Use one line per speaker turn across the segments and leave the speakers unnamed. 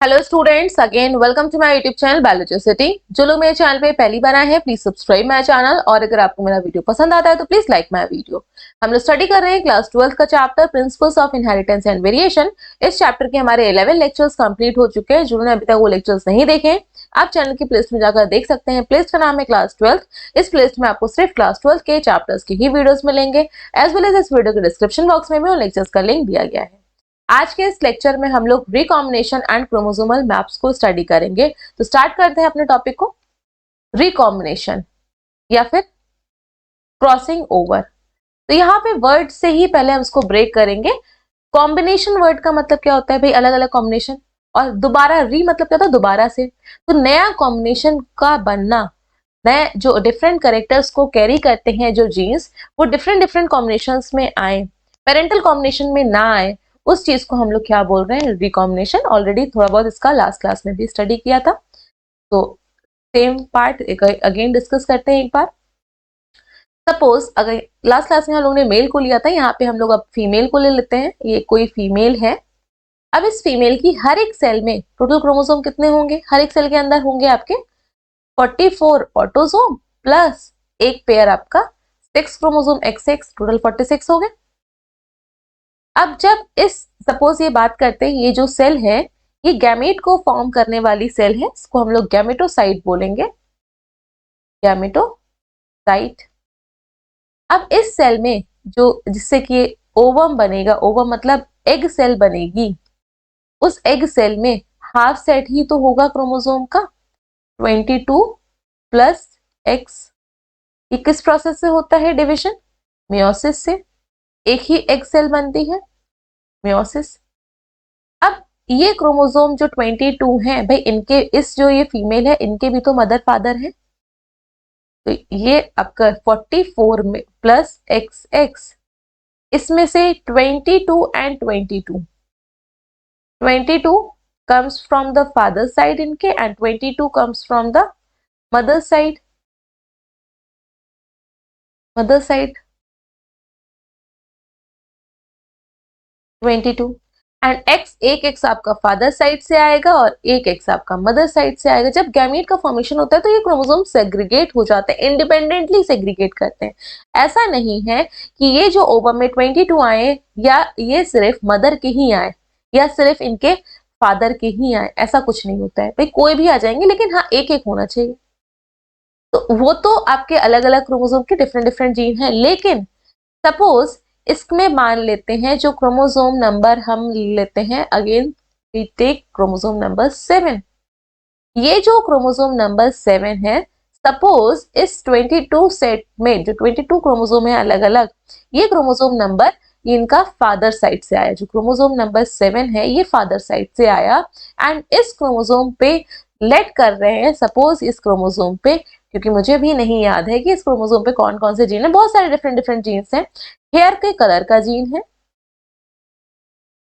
Hello students, again welcome to my YouTube channel biologicity. जो लोग मेरे चैनल पे पहली बार आए हैं प्लीज सब्सक्राइब माय चैनल, और अगर आपको मेरा वीडियो पसंद आता है तो प्लीज लाइक माय वीडियो। हम लोग स्टडी कर रहे हैं क्लास 12 का chapter principles of inheritance and variation. इस चैप्टर के हमारे 11 लेक्चर्स कंप्लीट हो चुके हैं। जिन्होंने अभी तक वो लेक्चर्स नहीं देखे आप चैनल की प्लेलिस्ट में जाकर देख सकते हैं। प्लेलिस्ट का नाम है क्लास 12। इस प्लेलिस्ट में आपको सिर्फ क्लास 12 के चैप्टर्स की ही वीडियोस मिलेंगे, एज वेल एज इस वीडियो के डिस्क्रिप्शन बॉक्स में भी उन लेक्चर्स का लिंक दिया गया है। आज के इस लेक्चर में हम लोग रिकॉम्बिनेशन एंड क्रोमोसोमल मैप्स को स्टडी करेंगे। तो स्टार्ट करते हैं अपने टॉपिक को। रिकॉम्बिनेशन या फिर क्रॉसिंग ओवर। तो यहाँ पे वर्ड से ही पहले हम उसको ब्रेक करेंगे। कॉम्बिनेशन वर्ड का मतलब क्या होता है भाई, अलग अलग कॉम्बिनेशन, और दोबारा री मतलब क्या होता है, दोबारा से। तो नया कॉम्बिनेशन का बनना, नए जो डिफरेंट कैरेक्टर्स को कैरी करते हैं जो जीन्स, वो डिफरेंट डिफरेंट कॉम्बिनेशंस में आए, पेरेंटल कॉम्बिनेशन में ना आए, उस चीज को हम लोग क्या बोल रहे हैं, रिकॉम्बिनेशन। ऑलरेडी थोड़ा बहुत इसका लास्ट क्लास में भी स्टडी किया था, तो सेम पार्ट अगेन डिस्कस करते हैं एक बार। सपोज अगर लास्ट क्लास में हम लोग ने मेल को लिया था, यहाँ पे हम लोग अब फीमेल को ले लेते हैं। ये कोई फीमेल है। अब इस फीमेल की हर एक सेल में टोटल क्रोमोसोम कितने होंगे, हर एक सेल के अंदर होंगे आपके 44 ऑटोसोम प्लस एक पेयर आपका 6 क्रोमोसोम XX, टोटल 46 हो गए। अब जब इस सपोज ये बात करते हैं, ये जो सेल है ये गैमेट को फॉर्म करने वाली सेल है, इसको हम लोग गैमेटोसाइट बोलेंगे, गैमेटोसाइट। अब इस सेल में जो जिससे कि ओवम बनेगा, ओवम मतलब एग सेल बनेगी, उस एग सेल में हाफ सेट ही तो होगा क्रोमोसोम का 22 प्लस एक्स। ये किस प्रोसेस से होता है डिवीजन, मियोसिस से। एक ही एग सेल बनती है, मियोसिस। अब ये क्रोमोसोम जो 22 है भाई, इनके इस जो ये फीमेल है इनके भी तो मदर फादर है, तो ये आपका 44 में प्लस XX, इसमें से 22 and 22 comes from the father side इनके, and 22 comes from the mother side, mother side 22, and x, एक एक्स आपका फादर साइड से आएगा और एक एक्स आपका मदर साइड से आएगा। जब गैमीट का फॉर्मेशन होता है तो ये क्रोमोसोम सेग्रीगेट हो जाते हैं, इंडिपेंडेंटली सेग्रीगेट करते हैं। ऐसा नहीं है कि ये जो ओवम में 22 आए या ये सिर्फ मदर के ही आए या सिर्फ इनके फादर के ही आए, ऐसा कुछ नहीं होता है भाई, कोई भी आ जाएंगे, लेकिन हाँ एक एक होना चाहिए। तो वो तो आपके अलग अलग क्रोमोसोम के डिफरेंट डिफरेंट जीन है। लेकिन सपोज इसमें मान लेते हैं जो क्रोमोसोम नंबर हम लेते हैं, again we take chromosome number 7। ये जो क्रोमोसोम नंबर 7 है, सपोज इस 22 सेट में जो 22 क्रोमोसोम है अलग अलग, ये क्रोमोसोम नंबर इनका फादर साइड से आया। जो क्रोमोसोम नंबर 7 है ये फादर साइड से आया, एंड इस क्रोमोसोम पे लेट कर रहे हैं, सपोज इस क्रोमोसोम पे, क्योंकि मुझे भी नहीं याद है कि इस क्रोमोसोम पे कौन कौन से जीन है, बहुत सारे डिफरेंट डिफरेंट जीन्स हैं। हेयर के कलर का जीन है,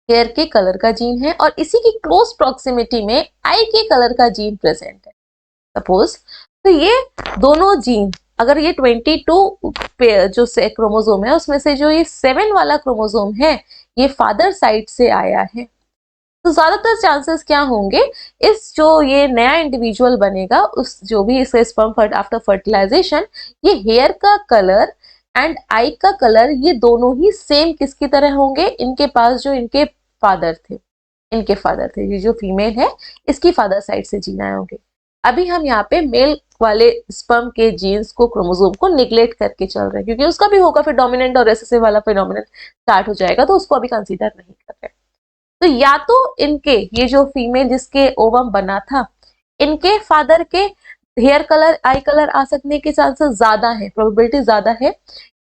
हेयर के कलर का जीन है, और इसी की क्लोज प्रॉक्सिमिटी में आई के कलर का जीन प्रेजेंट है सपोज। तो ये दोनों जीन, अगर ये 22 जो से क्रोमोसोम है उसमें से जो ये 7 वाला क्रोमोसोम है ये फादर साइड से आया है, तो ज्यादातर चांसेस क्या होंगे, इस जो ये नया इंडिविजुअल बनेगा, उस जो भी इसका स्पर्म आफ्टर फर्टिलाइजेशन, ये हेयर का कलर एंड आई का कलर ये दोनों ही सेम किसकी तरह होंगे, इनके पास जो इनके फादर थे, इनके फादर थे। ये जो फीमेल है इसकी फादर साइड से जीन आए होंगे। अभी हम यहाँ पे मेल वाले स्पर्म के जीन्स को, क्रोमोसोम को निग्लेक्ट करके चल रहे हैं, क्योंकि उसका भी होगा फिर डोमिनेंट और रिसेसिव वाला फिनोमिनन स्टार्ट हो जाएगा, तो उसको अभी कंसीडर नहीं कर रहे। तो या तो इनके ये जो फीमेल जिसके ओवम बना था, इनके फादर के हेयर कलर आई कलर आ सकने के चांसेस ज्यादा है, प्रोबेबिलिटी ज्यादा है,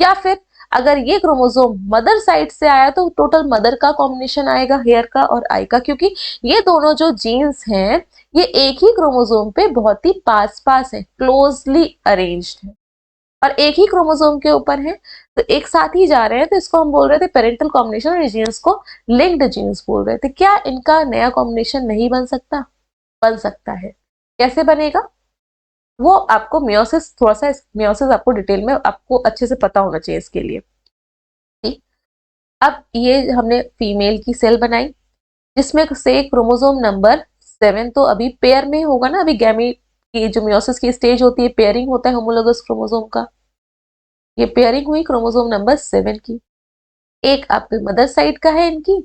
या फिर अगर ये क्रोमोसोम मदर साइड से आया तो टोटल मदर का कॉम्बिनेशन आएगा, हेयर का और आई का, क्योंकि ये दोनों जो जीन्स हैं ये एक ही क्रोमोसोम पे बहुत ही पास पास है, क्लोजली अरेंज्ड है, और एक ही क्रोमोसोम के ऊपर है, तो एक साथ ही जा रहे हैं, तो इसको हम बोल रहे थे पेरेंटल कॉम्बिनेशन, और जीन्स को लिंक्ड जीन्स बोल रहे थे। क्या इनका नया कॉम्बिनेशन नहीं बन सकता? बन सकता है। कैसे बनेगा वो आपको मियोसिस, थोड़ा सा मियोसिस आपको डिटेल में आपको अच्छे से पता होना चाहिए इसके लिए। ठीक, अब ये हमने फीमेल की सेल बनाई जिसमें से क्रोमोसोम नंबर 7 तो अभी पेयर में होगा ना, अभी गैमीट की जो मियोसिस की स्टेज होती है, पेयरिंग होता है होमोलोगस क्रोमोसोम का, ये पेयरिंग हुई क्रोमोसोम नंबर 7 की। एक आपके मदर साइड का है इनकी,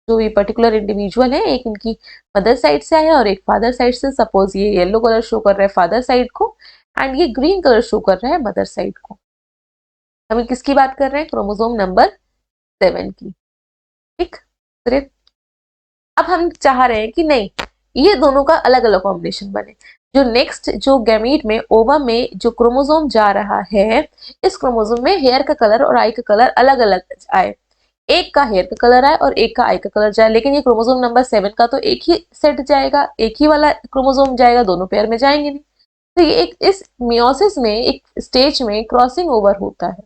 जो ये पर्टिकुलर इंडिविजुअल है, एक इनकी मदर साइड से आया और एक फादर साइड से। सपोज ये येलो कलर शो कर रहा है फादर साइड को एंड ये ग्रीन कलर शो कर रहा है मदर साइड को। हम किसकी बात कर रहे हैं? क्रोमोसोम नंबर 7 की। ठीक, अब हम चाह रहे हैं कि नहीं, ये दोनों का अलग अलग कॉम्बिनेशन बने। जो नेक्स्ट जो गैमीट में ओवम में जो क्रोमोसोम जा रहा है, इस क्रोमोसोम में हेयर का कलर और आई का कलर अलग अलग आए, एक का हेयर का कलर आए और एक का आई का कलर जाए। लेकिन ये क्रोमोसोम नंबर 7 का तो एक ही सेट जाएगा, एक ही वाला क्रोमोसोम जाएगा, दोनों पेयर में जाएंगे नहीं। तो ये एक इस मियोसिस में एक स्टेज में क्रॉसिंग ओवर होता है।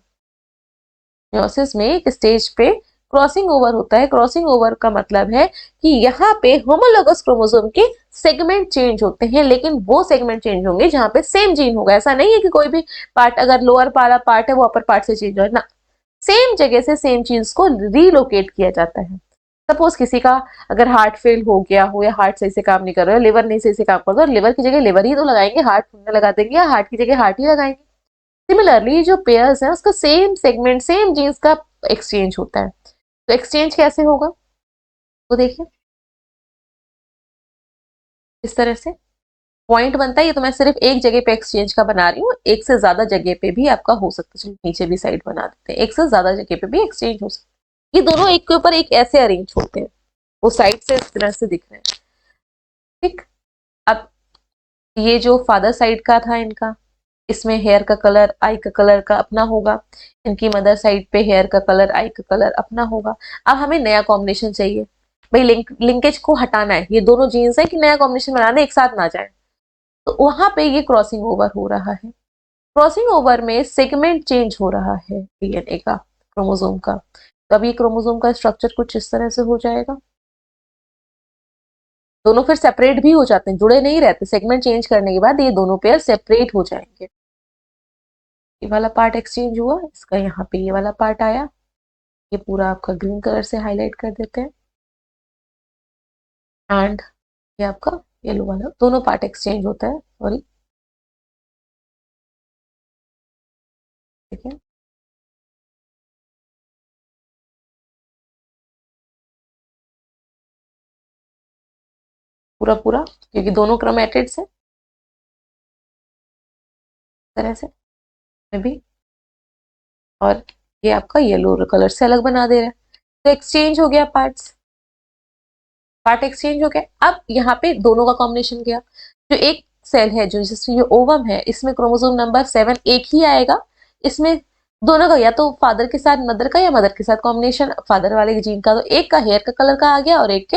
मियोसिस में एक स्टेज पे क्रॉसिंग ओवर होता है। क्रॉसिंग ओवर का मतलब है कि यहाँ पे होमोलोगस क्रोमोसोम के सेगमेंट चेंज होते हैं, लेकिन वो सेगमेंट चेंज होंगे जहां पे सेम जीन होगा। ऐसा नहीं है कि कोई भी पार्ट, अगर लोअर वाला पार्ट है वो अपर पार्ट से चेंज हो ना, सेम जगह से सेम चीज को रीलोकेट किया जाता है। सपोज किसी का अगर हार्ट फेल हो गया हो या हार्ट सही से काम नहीं कर रहा है, लिवर नहीं सही से काम कर रहा है, लिवर की जगह लिवर ही तो लगाएंगे, हार्ट लगा देंगे, या हार्ट की जगह हार्ट ही लगाएंगे। सिमिलरली जो पेयर्स है उसका सेम सेगमेंट सेम जीन्स का एक्सचेंज होता है। तो एक्सचेंज कैसे होगा तो देखिए, इस तरह से पॉइंट बनता है। ये तो मैं सिर्फ एक जगह पे एक्सचेंज का बना रही हूँ, एक से ज्यादा जगह पे भी आपका हो सकता है। चलो नीचे भी साइड बना देते हैं, एक से ज्यादा जगह पे भी एक्सचेंज हो सकता है। ये दोनों एक के ऊपर एक ऐसे अरेंज होते हैं, वो साइड से इस तरह से दिख रहे हैं। ठीक, अब ये जो फादर साइड का था इनका, इसमें हेयर का कलर आई का कलर का अपना होगा, इनकी मदर साइड पे हेयर का कलर आई का कलर अपना होगा। अब हमें नया कॉम्बिनेशन चाहिए भाई, लिंकेज को हटाना है, ये दोनों जीन्स है कि नया कॉम्बिनेशन बनाना, एक साथ ना जाए। तो वहां पे ये क्रॉसिंग ओवर हो रहा है। क्रॉसिंग ओवर में सेगमेंट चेंज हो रहा है डीएनए का, क्रोमोसोम का। तो अब ये क्रोमोसोम का स्ट्रक्चर कुछ इस तरह से हो जाएगा। दोनों फिर सेपरेट भी हो जाते हैं, जुड़े नहीं रहते। सेगमेंट चेंज करने के बाद ये दोनों पेयर सेपरेट हो जाएंगे। ये वाला पार्ट एक्सचेंज हुआ, इसका यहाँ पे ये वाला पार्ट आया, ये पूरा आपका ग्रीन कलर से हाईलाइट कर देते हैं। एंड ये आपका येलो वाला, दोनों पार्ट एक्सचेंज होता है, सॉरी, ठीक है। पूरा पूरा, क्योंकि दोनों क्रोमेटिड्स है, तरह से में भी। और ये आपका येलो कलर से अलग बना दे रहा है। तो एक्सचेंज हो गया पार्ट्स, पार्ट एक्सचेंज हो गया। अब यहाँ पे दोनों का कॉम्बिनेशन किया। जो एक सेल है जो जिसमें ये ओवम है, इसमें क्रोमोसोम नंबर 7 एक ही आएगा। इसमें दोनों का या तो फादर के साथ मदर का या मदर के साथ कॉम्बिनेशन, फादर वाले जीन का तो एक का हेयर का कलर का आ गया और एक के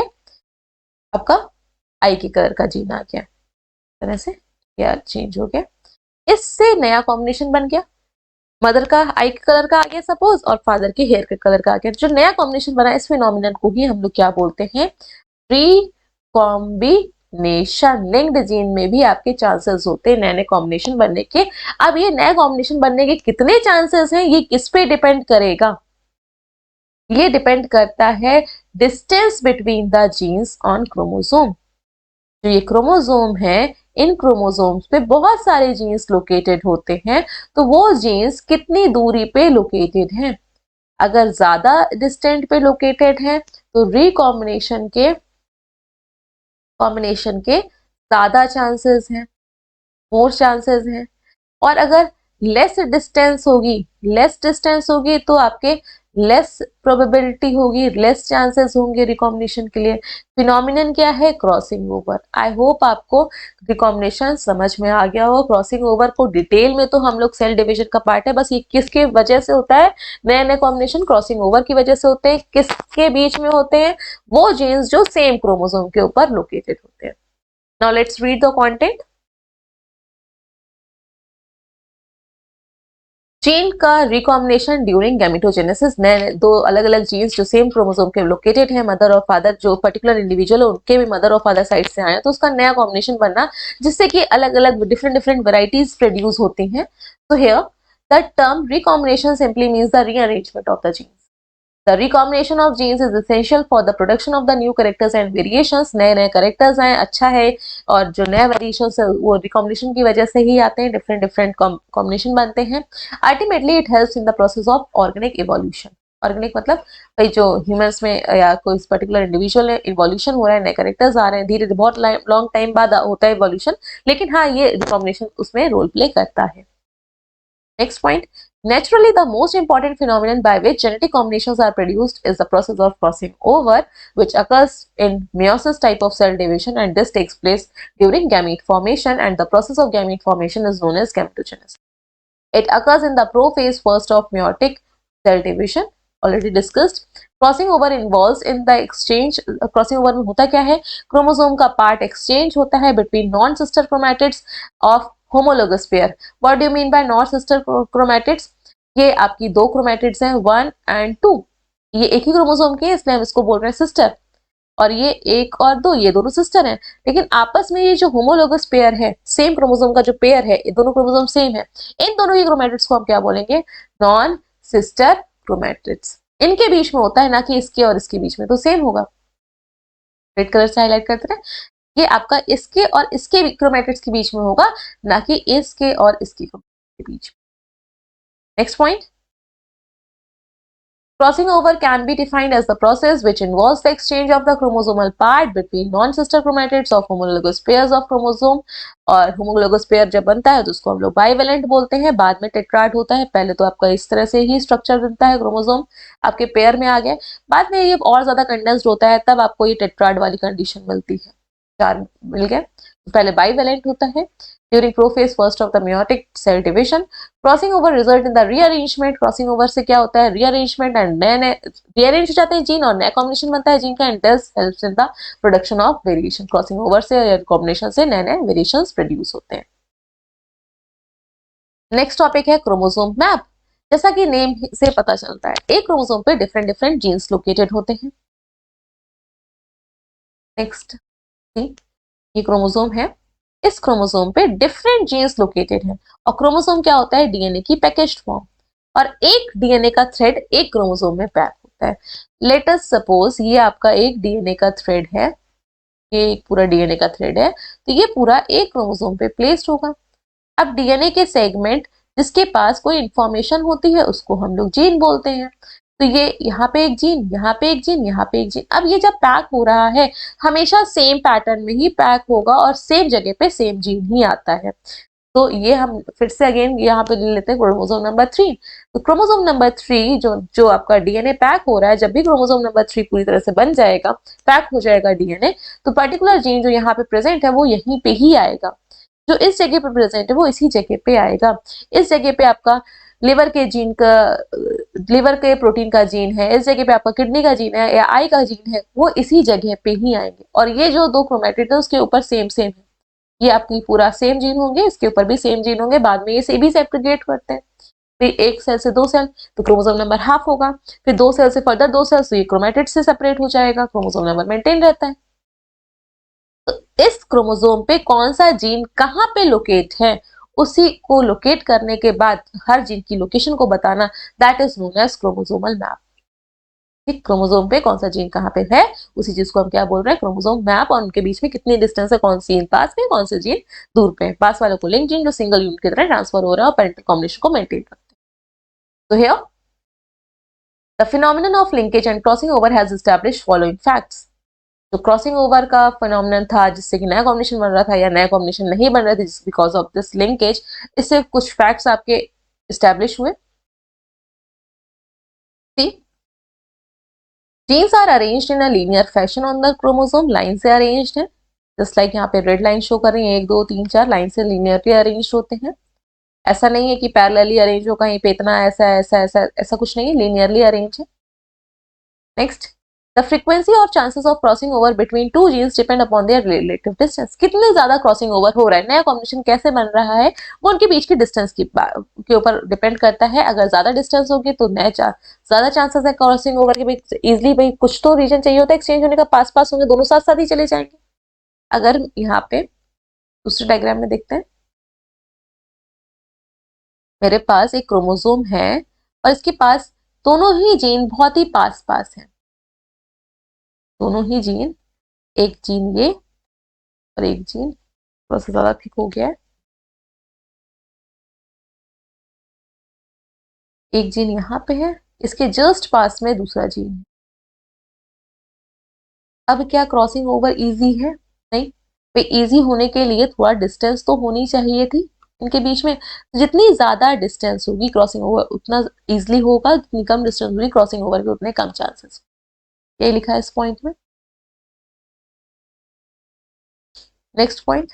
आपका आई के कलर का जीन आ गया। तरह से हेयर चेंज हो गया, इससे नया कॉम्बिनेशन बन गया। मदर का आई के कलर का आ गया सपोज, और फादर के हेयर के कलर का आ गया। जो नया कॉम्बिनेशन बना, इस फिनोमिनन को ही हम लोग क्या बोलते हैं? रिकॉम्बिनेशन। लिंक्ड जीन में भी आपके चांसेस होते हैं नए नए कॉम्बिनेशन बनने के। अब ये नए कॉम्बिनेशन बनने के कितने चांसेस हैं, ये किस पे डिपेंड करेगा? ये डिपेंड करता है distance between the genes on chromosome. जो ये क्रोमोसोम है, इन क्रोमोसोम्स पे बहुत सारे जीन्स लोकेटेड होते हैं, तो वो जीन्स कितनी दूरी पे लोकेटेड हैं। अगर ज्यादा डिस्टेंट पे लोकेटेड है तो कॉम्बिनेशन के ज्यादा चांसेस हैं, मोर चांसेस हैं। और अगर लेस डिस्टेंस होगी तो आपके लेस प्रोबेबिलिटी होगी, लेस चांसेस होंगे रिकॉम्बिनेशन के लिए। फिनोमिनन क्या है? Crossing over. आई होप आपको रिकॉम्बिनेशन समझ में आ गया हो। क्रॉसिंग ओवर को डिटेल में तो हम लोग सेल डिवीजन का पार्ट है, बस ये किसके वजह से होता है? नए नए कॉम्बिनेशन क्रॉसिंग ओवर की वजह से होते हैं। किसके बीच में होते हैं? वो जीन्स जो सेम क्रोमोसोम के ऊपर लोकेटेड होते हैं। Now let's read the content. Gene का रिकॉम्बिनेशन ड्यूरिंग गैमेटोजेनेसिस। नए दो अलग अलग जीन्स जो सेम क्रोमोसोम के लोकेटेड है, मदर और फादर, जो पर्टिकुलर इंडिविजुअल है उनके भी मदर और फादर साइड से आए, तो उसका नया कॉम्बिनेशन बनना, जिससे कि अलग अलग डिफरेंट डिफरेंट वेराइटीज प्रोड्यूस होती हैं। तो here the term recombination simply means the rearrangement of the genes. The recombination of genes is essential for the production of the new characters and variations. नए नए characters आए अच्छा है, और जो नए variations है वो recombination की वजह से ही आते हैं, different combination बनते हैं. Ultimately it helps in the process of organic evolution. Organic मतलब भाई जो ह्यूमंस में या कोई पर्टिकुलर इंडिविजुअल में इवोल्यूशन हो रहा है, नए कैरेक्टर्स आ रहे हैं, धीरे धीरे बहुत लॉन्ग टाइम बाद होता है इवोल्यूशन, लेकिन हाँ ये रिकॉम्बिनेशन उसमें रोल प्ले करता है. Next point. Naturally, the most important phenomenon by which genetic combinations are produced is the process of crossing over, which occurs in meiosis type of cell division, and this takes place during gamete formation, and the process of gamete formation is known as gametogenesis. It occurs in the prophase first of meiotic cell division, already discussed. Crossing over involves in the exchange. Crossing over में होता क्या है? Chromosome का part exchange होता है between non-sister chromatids of homologous pair. What do you mean by non-sister chromatids? ये आपकी दो chromatids हैं 1 and 2. ये एक ही क्रोमोसोम के हैं, इसलिए हम इसको बोल रहे हैं सिस्टर. और ये 1 और 2 ये दोनों सिस्टर हैं, लेकिन आपस में ये जो होमोलोगस पेयर है, सेम क्रोमोसोम का जो पेयर है, ये दोनों क्रोमोसोम सेम है, इन दोनों की क्रोमैटिड्स को हम क्या बोलेंगे? Non sister chromatids. इनके बीच में होता है, ना कि इसके और इसके बीच में, तो सेम होगा. रेड कलर से हाईलाइट करते हैं, ये आपका इसके और इसके क्रोमैटिड्स के बीच में होगा, ना कि इसके और इसके के बीच में. Next point. Crossing over can be defined as the process which involves the exchange of the chromosomal part between non-sister chromatids of homologous pairs of chromosome. और homologous pair जब बनता है तो उसको हम लोग bivalent बोलते हैं, बाद में tetrad होता है. पहले तो आपका इस तरह से ही स्ट्रक्चर बनता है, क्रोमोसोम आपके पेयर में आ गया, बाद में ये और ज्यादा कंडेंस्ड होता है, तब आपको ये टेट्राड वाली कंडीशन मिलती है, 4 मिल गया. पहले bivalent होता है. During prophase first of the meiotic cell division, crossing over result in the rearrangement. Crossing over से क्या होता है? रीअरेंजमेंट, एंड नए नए रीअरेंज हो जाते हैं जीन और नया कॉम्बिनेशन बनता है जीन का, and this helps in the production of variation. Crossing over से या कॉम्बिनेशन से नए नए वेरिएशंस प्रोड्यूस होते हैं. नेक्स्ट टॉपिक है क्रोमोसोम मैप. जैसा कि नेम से पता चलता है, एक क्रोमोसोम पे डिफरेंट डिफरेंट जीन्स लोकेटेड होते हैं. नेक्स्ट, ये क्रोमोसोम है, इस क्रोमोसोम पे डिफरेंट जीन्स लोकेटेड हैं, और क्रोमोसोम क्या होता है? डीएनए की पैकेज्ड फॉर्म, और एक डीएनए का थ्रेड एक क्रोमोसोम में पैक होता है. लेट अस सपोज ये आपका एक डीएनए का थ्रेड है, ये एक पूरा डीएनए का थ्रेड है, तो ये पूरा एक क्रोमोसोम पे प्लेस्ड होगा. अब डीएनए के सेगमेंट जिसके पास कोई इंफॉर्मेशन होती है उसको हम लोग जीन बोलते हैं. तो ये यहाँ पे एक जीन, यहाँ पे एक जीन, यहाँ पे एक जीन. अब ये जब पैक हो रहा है, हमेशा सेम पैटर्न में ही पैक होगा और सेम जगह पे सेम जीन ही आता है. तो ये हम फिर से अगेन यहाँ पे ले लेते हैं क्रोमोसोम नंबर 3. तो क्रोमोसोम नंबर 3 जो आपका डीएनए पैक हो रहा है, जब भी क्रोमोसोम नंबर 3 पूरी तरह से बन जाएगा, पैक हो जाएगा डीएनए, तो पर्टिकुलर जीन जो यहाँ पे प्रेजेंट है वो यहीं पे ही आएगा. जो इस जगह पे प्रेजेंट है वो इसी जगह पे आएगा. इस जगह पे आपका लिवर के जीन का, लिवर के प्रोटीन का जीन है, इस जगह पे आपका किडनी का जीन है या आई का जीन है, वो इसी जगह पे ही आएंगे. और ये जो दो क्रोमैटिड है उसके ऊपर सेम सेम है, ये आपकी पूरा सेम जीन होंगे, इसके ऊपर भी सेम जीन होंगे, बाद में ये से भी सेपरेट करते हैं. फिर एक सेल से 2 सेल तो क्रोमोसोम नंबर हाफ होगा, फिर 2 सेल से फर्दर 2 सेल तो ये क्रोमैटिड से सेपरेट हो जाएगा, क्रोमोसोम नंबर मेंटेन रहता है. तो इस क्रोमोसोम पे कौन सा जीन कहाँ पे लोकेट है, उसी को लोकेट करने के बाद हर जीन की लोकेशन को बताना, that is known as chromosomal map. ठीक, क्रोमोसोम पे कौन सा जीन कहाँ पे है, उसी चीज को हम क्या बोल रहे हैं? Chromosome map. और उनके बीच में कितनी डिस्टेंस है, कौन सी जीन पास में, कौन से जीन दूर पे. पास वालों को लिंक जीन जो सिंगल यूनिट की तरह ट्रांसफर हो रहा है और पेरेंटल कॉम्बिनेशन को मेंटेन करते हैं. तो here the phenomenon of linkage and crossing over has established following facts. जो क्रॉसिंग ओवर का फिनोमिनन था, जिससे कि नया कॉम्बिनेशन बन रहा था या नया कॉम्बिनेशन नहीं बन रहा था बिकॉज ऑफ दिस लिंकेज, इससे कुछ फैक्ट्स आपके एस्टैब्लिश हुए. Genes are arranged in a linear fashion on the chromosome. Line से अरेंज्ड है, जस्ट लाइक यहाँ पे रेड लाइन शो कर रही है, 1 2 3 4 लाइन से लिनियरली अरेंज होते हैं. ऐसा नहीं है कि पैरेलली अरेंज हो, कहीं पे इतना ऐसा ऐसा ऐसा ऐसा कुछ नहीं है, लिनियरली अरेंज है. नेक्स्ट, द फ्रीक्वेंसी और chances of crossing over between 2 genes depend upon their relative distance. कितने ज्यादा क्रॉसिंग ओवर हो रहा है, नया कॉम्बिनेशन कैसे बन रहा है, वो उनके बीच की डिस्टेंस के ऊपर डिपेंड करता है. अगर ज्यादा डिस्टेंस होगी तो नए ज्यादा चांसेस है क्रॉसिंग ओवर के. भाई इजिली, भाई कुछ तो रीजन चाहिए होता है एक्सचेंज होने का, पास पास होंगे, दोनों साथ साथ ही चले जाएंगे. अगर यहाँ पे दूसरे डायग्राम में देखते हैं, मेरे पास एक क्रोमोसोम है और इसके पास दोनों ही जीन बहुत ही पास पास हैं, दोनों ही जीन, एक जीन ये और एक जीन थोड़ा सा ज्यादा थिक हो गया है, एक जीन यहाँ पे है, इसके जस्ट पास में दूसरा जीन है। अब क्या क्रॉसिंग ओवर इजी है? नहीं, पे इजी होने के लिए थोड़ा डिस्टेंस तो होनी चाहिए थी इनके बीच में। जितनी ज्यादा डिस्टेंस होगी क्रॉसिंग ओवर उतना इजिली होगा, जितनी कम डिस्टेंस होगी क्रॉसिंग ओवर के उतने कम चांसेस। यही लिखा है इस पॉइंट में। Next point,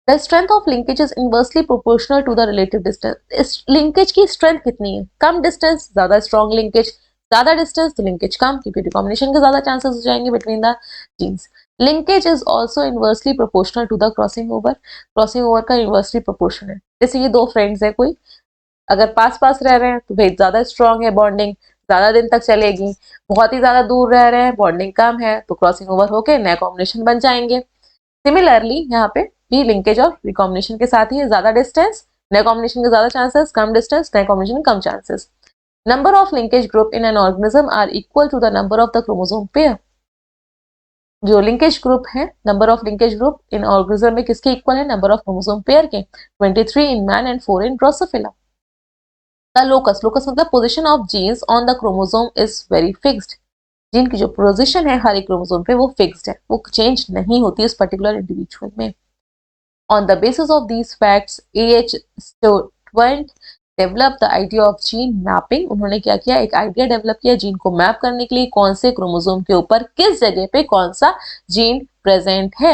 the strength of linkage is inversely proportional to the relative distance. इस लिंकेज की स्ट्रेंथ कितनी है? कम डिस्टेंस ज्यादा स्ट्रॉन्ग लिंकेज, ज्यादा डिस्टेंस तो लिंकेज कम, क्योंकि रिकॉम्बिनेशन के ज्यादा चांसेस हो जाएंगे between the genes. Linkage is also inversely proportional to the crossing over, crossing over का इनवर्सली प्रोपोर्शन है। जैसे ये दो फ्रेंड्स है कोई, अगर पास पास रह रहे हैं तो भाई ज्यादा स्ट्रॉन्ग है बॉन्डिंग, ज्यादा दिन तक चलेगी। बहुत ही ज्यादा दूर रह रहे हैं, बॉन्डिंग कम है, तो क्रॉसिंग ओवर होके नए कॉम्बिनेशन बन जाएंगे। सिमिलरली यहाँ पे भी लिंकेज और रिकॉम्बिनेशन के साथ ही है, ज्यादा डिस्टेंस नए कॉम्बिनेशन के ज्यादा चांसेस, कम डिस्टेंस नए कॉम्बिनेशन कम chances. Number of linkage group in an organism are equal to the number of the chromosome pair. जो लिंकेज ग्रुप है, number of linkage group in organism में किसके इक्वल है? नंबर ऑफ क्रोमोसोम पेयर के, 23 in man and 4 in drosophila. The locus, locus मतलब position of genes on the chromosome is very fixed. Gene की जो position है हर एक क्रोमोसोम पे वो फिक्स्ड है, वो चेंज नहीं होती उस पर्टिकुलर इंडिविजुअल में। On the basis of these facts, A.H. Stewart developed the idea of gene mapping। उन्होंने क्या किया? एक आइडिया डेवलप किया जीन को मैप करने के लिए, कौन से क्रोमोसोम के ऊपर किस जगह पे कौन सा जीन प्रेजेंट है,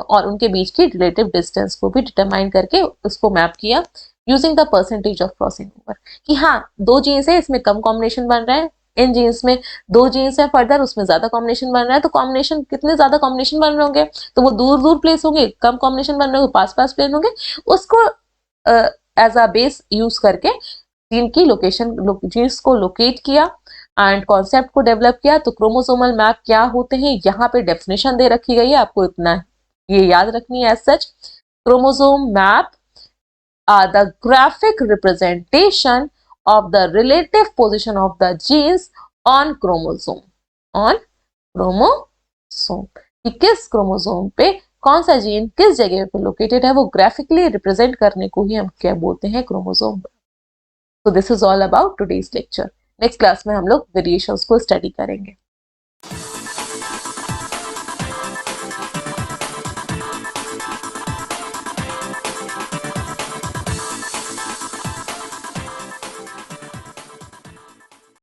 और उनके बीच की रिलेटिव डिस्टेंस को भी डिटरमाइन करके उसको मैप किया using the percentage of crossing over. कि हाँ, दो जीन्स है, इसमें कम कॉम्बिनेशन बन रहा है, इन जीन्स में दो जीन्स है फर्दर, उसमें ज्यादा कॉम्बिनेशन बन रहा है, तो कॉम्बिनेशन कितने ज्यादा कॉम्बिनेशन बन रहे होंगे तो वो दूर दूर प्लेस होंगे, कम कॉम्बिनेशन बन रहे होंगे पास पास प्लेस होंगे। उसको एज अ बेस यूज करके जीन की लोकेशन, जीन्स को लोकेट किया एंड कॉन्सेप्ट को डेवलप किया। तो क्रोमोसोमल मैप क्या होते हैं, यहाँ पे डेफिनेशन दे रखी गई है, आपको इतना ये याद रखनी है। As such, chromosome map are the graphic representation of the relative position of the genes on chromosome, on chromosome। कि किस क्रोमोसोम पे कौन सा जीन किस जगह पे लोकेटेड है, वो ग्राफिकली रिप्रेजेंट करने को ही हम क्या बोलते हैं? क्रोमोसोम। तो this is all about today's lecture. Next class में हम लोग वेरिएशंस को स्टडी करेंगे।